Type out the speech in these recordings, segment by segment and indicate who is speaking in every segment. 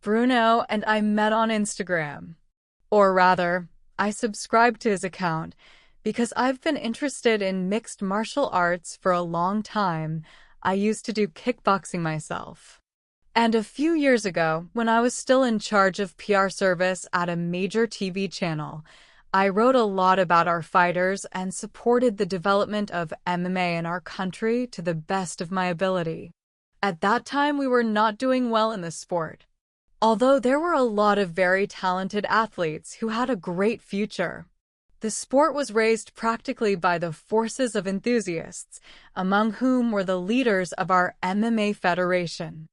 Speaker 1: Bruno and I met on Instagram. Or rather, I subscribed to his account because I've been interested in mixed martial arts for a long time. I used to do kickboxing myself. And a few years ago, when I was still in charge of PR service at a major TV channel, I wrote a lot about our fighters and supported the development of MMA in our country to the best of my ability. At that time, we were not doing well in the sport, although there were a lot of very talented athletes who had a great future. The sport was raised practically by the forces of enthusiasts, among whom were the leaders of our MMA federation.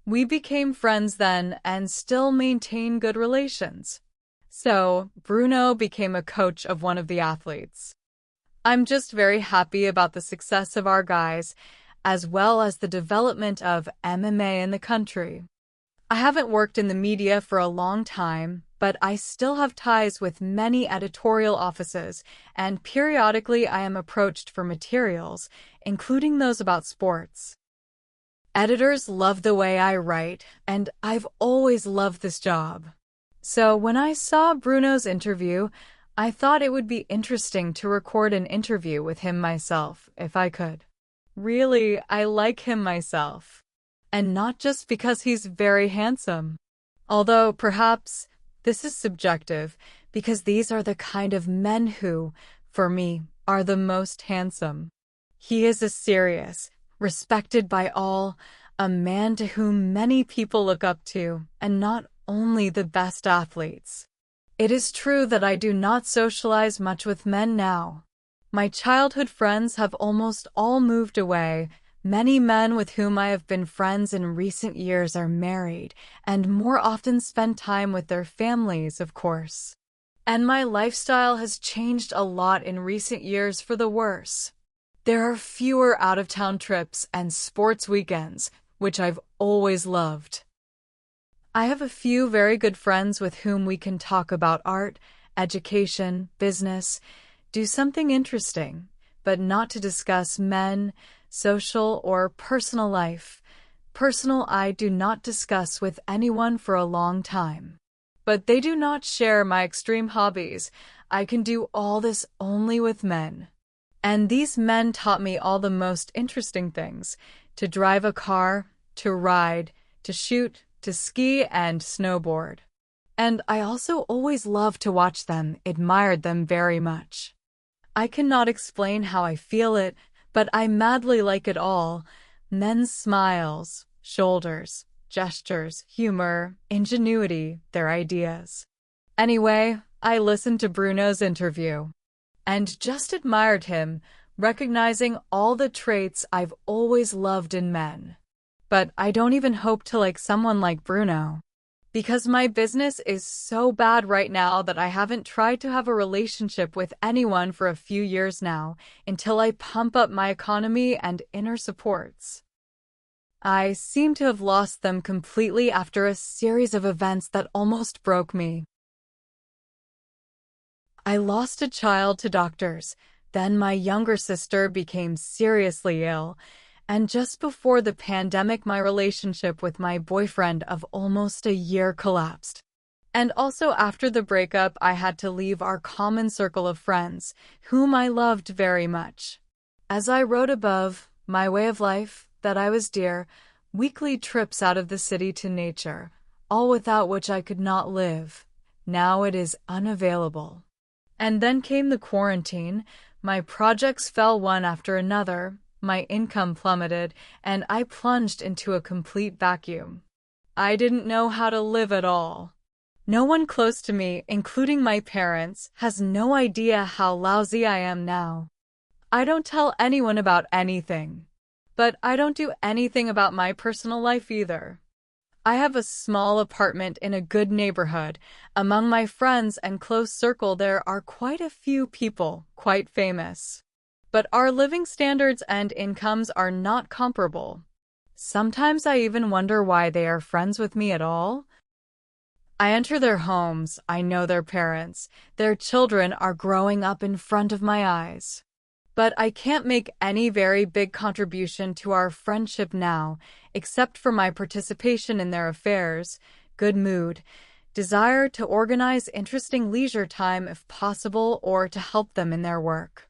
Speaker 1: We became friends then and still maintain good relations. So, Bruno became a coach of one of the athletes. I'm just very happy about the success of our guys, as well as the development of MMA in the country. I haven't worked in the media for a long time, but I still have ties with many editorial offices, and periodically I am approached for materials, including those about sports. Editors love the way I write, and I've always loved this job. So when I saw Bruno's interview, I thought it would be interesting to record an interview with him myself, if I could. Really, I like him myself. And not just because he's very handsome. Although, perhaps, this is subjective, because these are the kind of men who, for me, are the most handsome. He is a serious, respected by all, a man to whom many people look up to, and not only the best athletes. It is true that I do not socialize much with men now. My childhood friends have almost all moved away. Many men with whom I have been friends in recent years are married, and more often spend time with their families, of course. And my lifestyle has changed a lot in recent years for the worse. There are fewer out-of-town trips and sports weekends, which I've always loved. I have a few very good friends with whom we can talk about art, education, business, do something interesting, but not to discuss men, social, or personal life. Personal I do not discuss with anyone for a long time. But they do not share my extreme hobbies. I can do all this only with men. And these men taught me all the most interesting things: to drive a car, to ride, to shoot, to ski and snowboard. And I also always loved to watch them, admired them very much. I cannot explain how I feel it, but I madly like it all. Men's smiles, shoulders, gestures, humor, ingenuity, their ideas. Anyway, I listened to Bruno's interview and just admired him, recognizing all the traits I've always loved in men. But I don't even hope to like someone like Bruno, because my business is so bad right now that I haven't tried to have a relationship with anyone for a few years now, until I pump up my economy and inner supports. I seem to have lost them completely after a series of events that almost broke me. I lost a child to doctors, then my younger sister became seriously ill, and just before the pandemic my relationship with my boyfriend of almost a year collapsed. And also after the breakup I had to leave our common circle of friends, whom I loved very much. As I wrote above, my way of life, that I was dear, weekly trips out of the city to nature, all without which I could not live. Now it is unavailable. And then came the quarantine, my projects fell one after another, my income plummeted, and I plunged into a complete vacuum. I didn't know how to live at all. No one close to me, including my parents, has no idea how lousy I am now. I don't tell anyone about anything. But I don't do anything about my personal life either. I have a small apartment in a good neighborhood. Among my friends and close circle there are quite a few people, quite famous. But our living standards and incomes are not comparable. Sometimes I even wonder why they are friends with me at all. I enter their homes, I know their parents, their children are growing up in front of my eyes. But I can't make any very big contribution to our friendship now, except for my participation in their affairs, good mood, desire to organize interesting leisure time if possible or to help them in their work.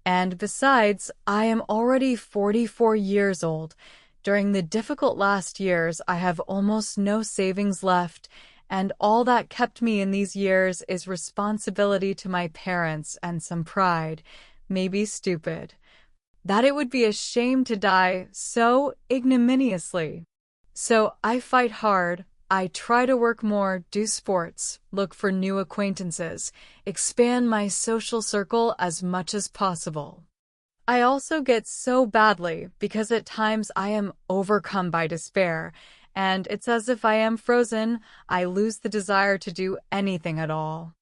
Speaker 1: And besides, I am already 44 years old. During the difficult last years, I have almost no savings left, and all that kept me in these years is responsibility to my parents and some pride, maybe stupid, that it would be a shame to die so ignominiously. So I fight hard. I try to work more, do sports, look for new acquaintances, expand my social circle as much as possible. I also get so badly because at times I am overcome by despair, and it's as if I am frozen. I lose the desire to do anything at all.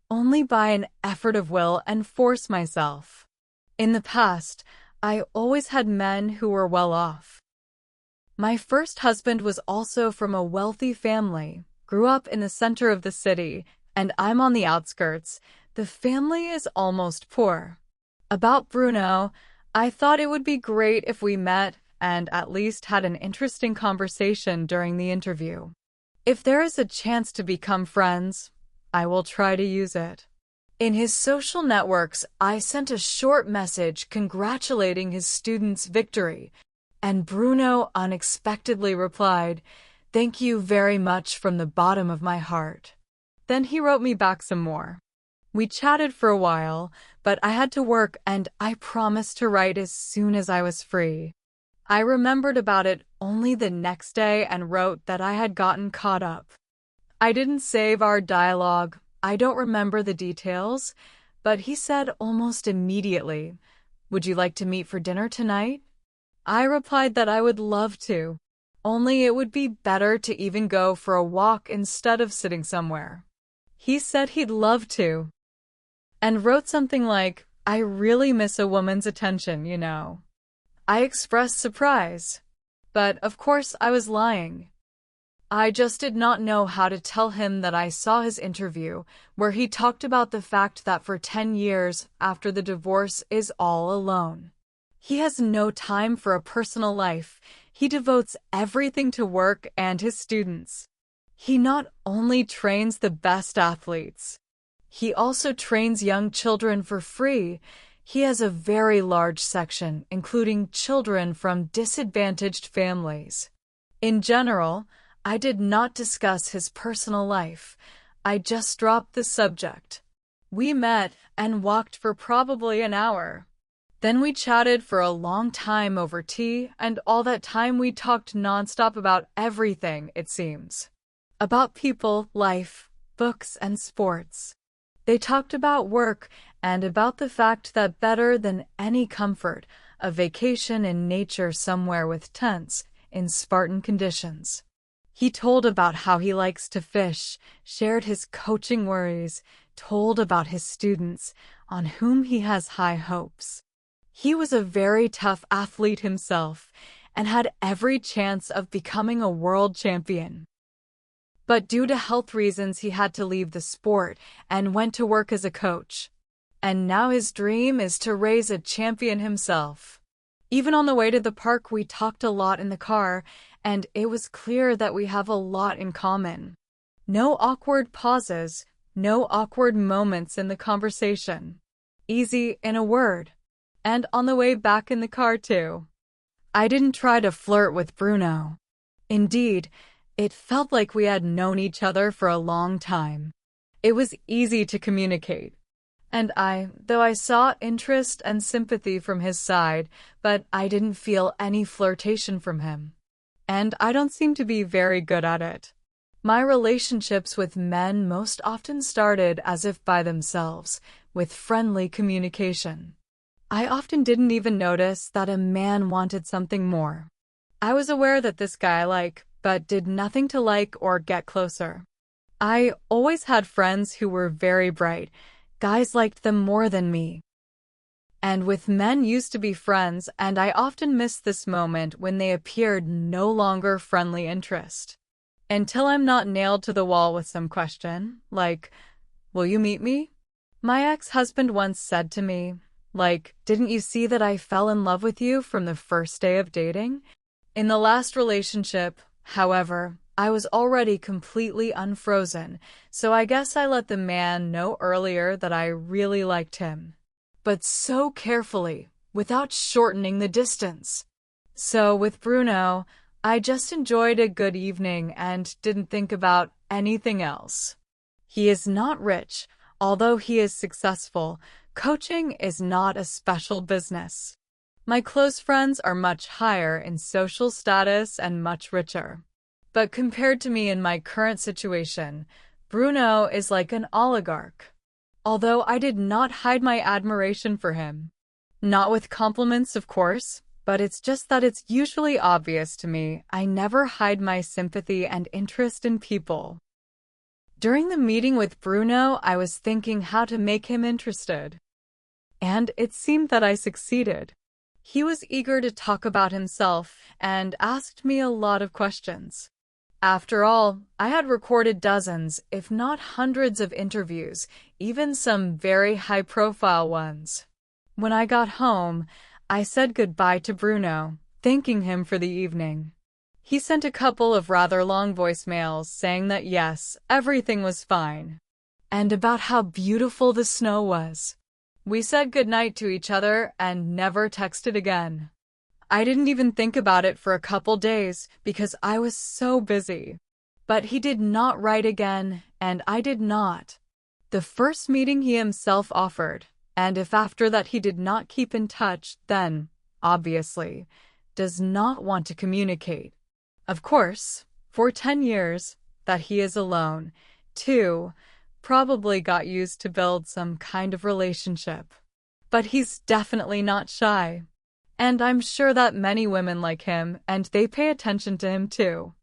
Speaker 1: Only by an effort of will and force myself. In the past, I always had men who were well off. My first husband was also from a wealthy family, grew up in the center of the city, and I'm on the outskirts. The family is almost poor. About Bruno, I thought it would be great if we met and at least had an interesting conversation during the interview. If there is a chance to become friends, I will try to use it. In his social networks, I sent a short message congratulating his student's victory, and Bruno unexpectedly replied, "Thank you very much from the bottom of my heart." Then he wrote me back some more. We chatted for a while, but I had to work and I promised to write as soon as I was free. I remembered about it only the next day and wrote that I had gotten caught up. I didn't save our dialogue. I don't remember the details, but he said almost immediately, "Would you like to meet for dinner tonight?" I replied that I would love to, only it would be better to even go for a walk instead of sitting somewhere. He said he'd love to, and wrote something like, "I really miss a woman's attention, you know." I expressed surprise, but of course I was lying. I just did not know how to tell him that I saw his interview, where he talked about the fact that for 10 years after the divorce is all alone. He has no time for a personal life. He devotes everything to work and his students. He not only trains the best athletes, he also trains young children for free. He has a very large section, including children from disadvantaged families. In general, I did not discuss his personal life. I just dropped the subject. We met and walked for probably an hour. Then we chatted for a long time over tea, and all that time we talked nonstop about everything, it seems. About people, life, books, and sports. They talked about work and about the fact that better than any comfort, a vacation in nature somewhere with tents, in Spartan conditions. He told about how he likes to fish, shared his coaching worries, told about his students, on whom he has high hopes. He was a very tough athlete himself and had every chance of becoming a world champion. But due to health reasons, he had to leave the sport and went to work as a coach. And now his dream is to raise a champion himself. Even on the way to the park, we talked a lot in the car, and it was clear that we have a lot in common. No awkward pauses, no awkward moments in the conversation. Easy in a word. And on the way back in the car too. I didn't try to flirt with Bruno. Indeed, it felt like we had known each other for a long time. It was easy to communicate. And though I saw interest and sympathy from his side, but I didn't feel any flirtation from him. And I don't seem to be very good at it. My relationships with men most often started as if by themselves, with friendly communication. I often didn't even notice that a man wanted something more. I was aware that this guy I like, but did nothing to like or get closer. I always had friends who were very bright. Guys liked them more than me. And with men used to be friends, and I often missed this moment when they appeared no longer friendly interest. Until I'm not nailed to the wall with some question, like, "Will you meet me?" My ex-husband once said to me, like, "Didn't you see that I fell in love with you from the first day of dating?" In the last relationship, however, I was already completely unfrozen, so I guess I let the man know earlier that I really liked him. But so carefully, without shortening the distance. So with Bruno, I just enjoyed a good evening and didn't think about anything else. He is not rich, although he is successful. Coaching is not a special business. My close friends are much higher in social status and much richer. But compared to me in my current situation, Bruno is like an oligarch. Although I did not hide my admiration for him. Not with compliments, of course, but it's just that it's usually obvious to me. I never hide my sympathy and interest in people. During the meeting with Bruno, I was thinking how to make him interested. And it seemed that I succeeded. He was eager to talk about himself and asked me a lot of questions. After all, I had recorded dozens, if not hundreds of interviews, even some very high-profile ones. When I got home, I said goodbye to Bruno, thanking him for the evening. He sent a couple of rather long voicemails saying that yes, everything was fine, and about how beautiful the snow was. We said goodnight to each other and never texted again. I didn't even think about it for a couple days because I was so busy. But he did not write again, and I did not. The first meeting he himself offered, and if after that he did not keep in touch, then, obviously, does not want to communicate. Of course, for 10 years, that he is alone, too, probably got used to build some kind of relationship. But he's definitely not shy. And I'm sure that many women like him, and they pay attention to him too.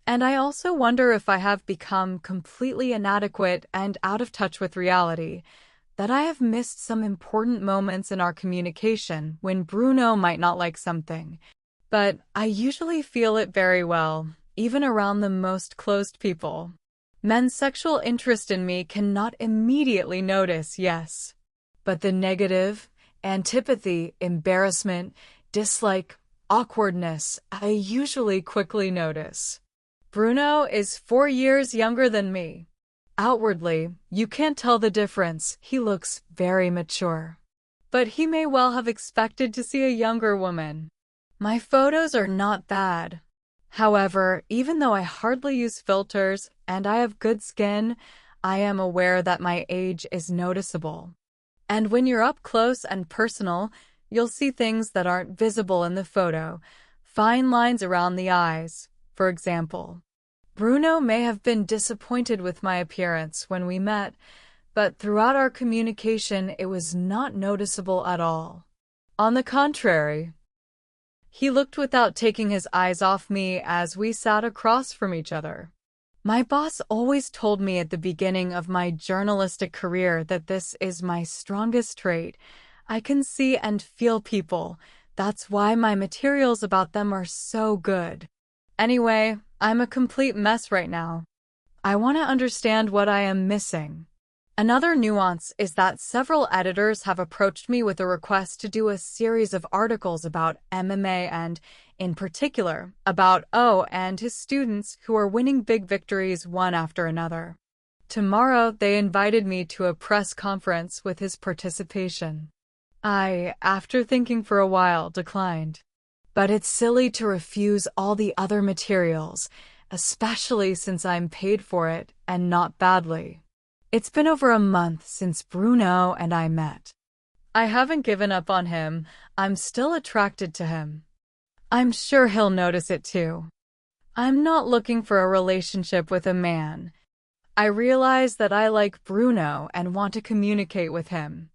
Speaker 1: And I also wonder if I have become completely inadequate and out of touch with reality, that I have missed some important moments in our communication when Bruno might not like something. But I usually feel it very well, even around the most closed people. Men's sexual interest in me cannot immediately notice, yes. But the negative, antipathy, embarrassment, dislike, awkwardness, I usually quickly notice. Bruno is 4 years younger than me. Outwardly, you can't tell the difference. He looks very mature. But he may well have expected to see a younger woman. My photos are not bad. However, even though I hardly use filters and I have good skin, I am aware that my age is noticeable. And when you're up close and personal, you'll see things that aren't visible in the photo. Fine lines around the eyes, for example. Bruno may have been disappointed with my appearance when we met, but throughout our communication it was not noticeable at all. On the contrary, he looked without taking his eyes off me as we sat across from each other. My boss always told me at the beginning of my journalistic career that this is my strongest trait. I can see and feel people. That's why my materials about them are so good. Anyway, I'm a complete mess right now. I want to understand what I am missing. Another nuance is that several editors have approached me with a request to do a series of articles about MMA and, in particular, about O and his students who are winning big victories one after another. Tomorrow, they invited me to a press conference with his participation. I, after thinking for a while, declined. But it's silly to refuse all the other materials, especially since I'm paid for it, and not badly. It's been over a month since Bruno and I met. I haven't given up on him. I'm still attracted to him. I'm sure he'll notice it too. I'm not looking for a relationship with a man. I realize that I like Bruno and want to communicate with him.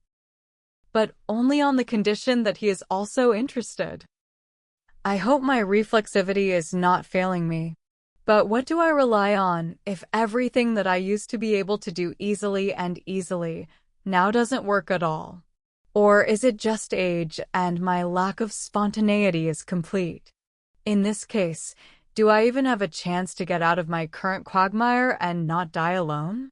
Speaker 1: But only on the condition that he is also interested. I hope my reflexivity is not failing me. But what do I rely on if everything that I used to be able to do easily now doesn't work at all? Or is it just age and my lack of spontaneity is complete? In this case, do I even have a chance to get out of my current quagmire and not die alone?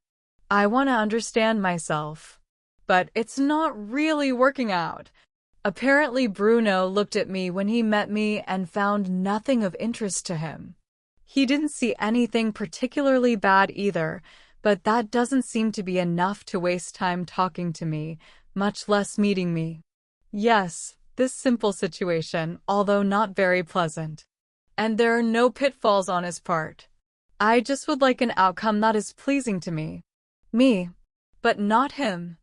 Speaker 1: I want to understand myself. But it's not really working out. Apparently Bruno looked at me when he met me and found nothing of interest to him. He didn't see anything particularly bad either, but that doesn't seem to be enough to waste time talking to me, much less meeting me. Yes, this simple situation, although not very pleasant. And there are no pitfalls on his part. I just would like an outcome that is pleasing to me. Me, but not him.